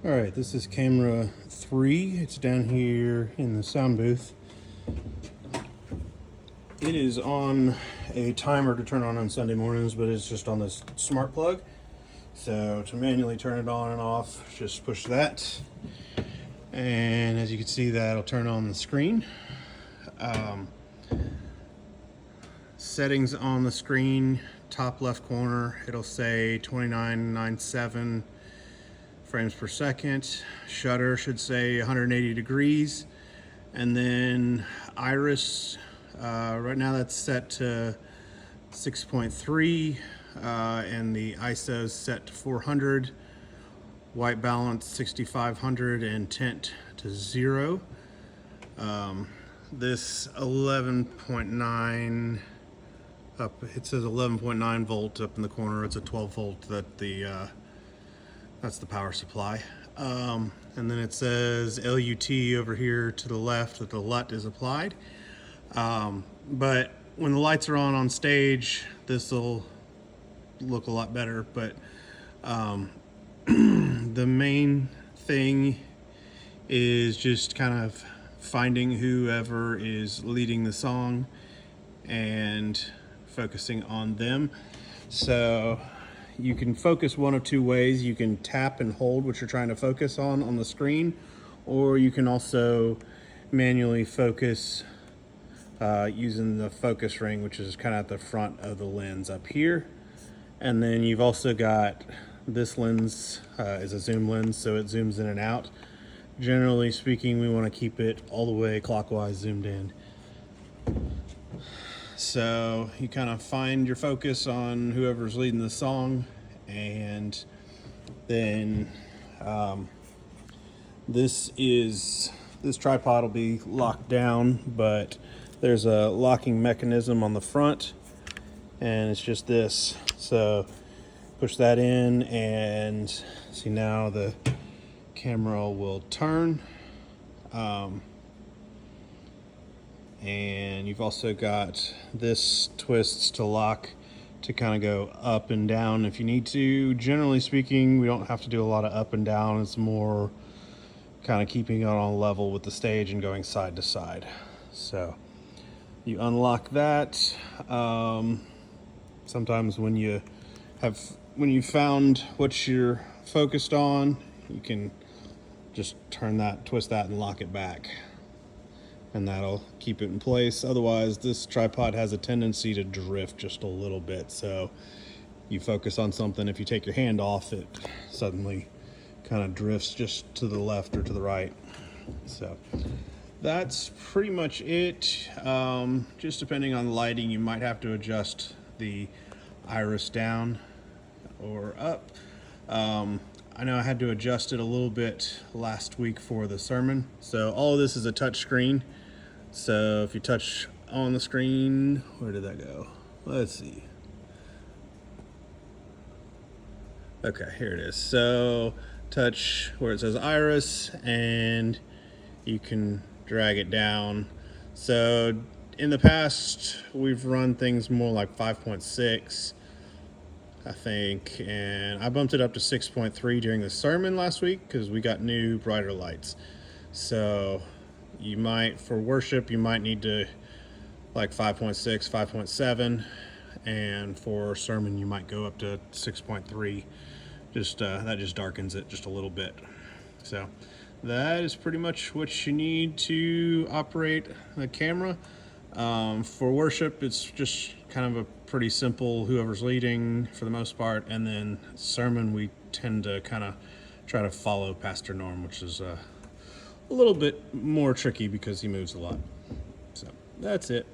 All right, this is camera 3. It's down here in the sound booth. It is on a timer to turn on Sunday mornings, but it's just on this smart plug. So to manually turn it on and off, just push that. And as you can see, that'll turn on the screen. Settings on the screen, top left corner, it'll say 2997 frames per second. Shutter should say 180 degrees. And then iris, right now that's set to 6.3, and the ISO is set to 400. White balance 6500 and tint to 0. This 11.9 up, it says 11.9 volt up in the corner. It's a 12 volt that's the power supply. And then it says LUT over here to the left that the LUT is applied. But when the lights are on stage, this will look a lot better. But the main thing is just kind of finding whoever is leading the song and focusing on them. So you can focus one of two ways. You can tap and hold what you're trying to focus on the screen, or you can also manually focus using the focus ring, which is kind of at the front of the lens up here. And then you've also got this lens is a zoom lens, so it zooms in and out. Generally speaking, we want to keep it all the way clockwise zoomed in. So you kind of find your focus on whoever's leading the song, and then this tripod will be locked down, but there's a locking mechanism on the front, and it's just this. So push that in, and see, now the camera will turn. And you've also got this twists to lock to kind of go up and down if you need to. Generally speaking, we don't have to do a lot of up and down. It's more kind of keeping it on level with the stage and going side to side. So you unlock that. Sometimes when you found what you're focused on, you can just twist that and lock it back, and that'll keep it in place. Otherwise, this tripod has a tendency to drift just a little bit. So you focus on something, if you take your hand off, it suddenly kind of drifts just to the left or to the right. So that's pretty much it. Just depending on the lighting, you might have to adjust the iris down or up. I know I had to adjust it a little bit last week for the sermon. So all of this is a touch screen. So if you touch on the screen, where did that go? Let's see. Okay, here it is. So touch where it says iris, and you can drag it down. So in the past, we've run things more like 5.6, I think, and I bumped it up to 6.3 during the sermon last week because we got new brighter lights. So you might, for worship, you might need to like 5.6, 5.7, and for sermon you might go up to 6.3. Just that just darkens it just a little bit. So that is pretty much what you need to operate a camera. For worship, it's just kind of a pretty simple, whoever's leading for the most part, and then sermon we tend to kind of try to follow Pastor Norm, which is a little bit more tricky because he moves a lot. So that's it.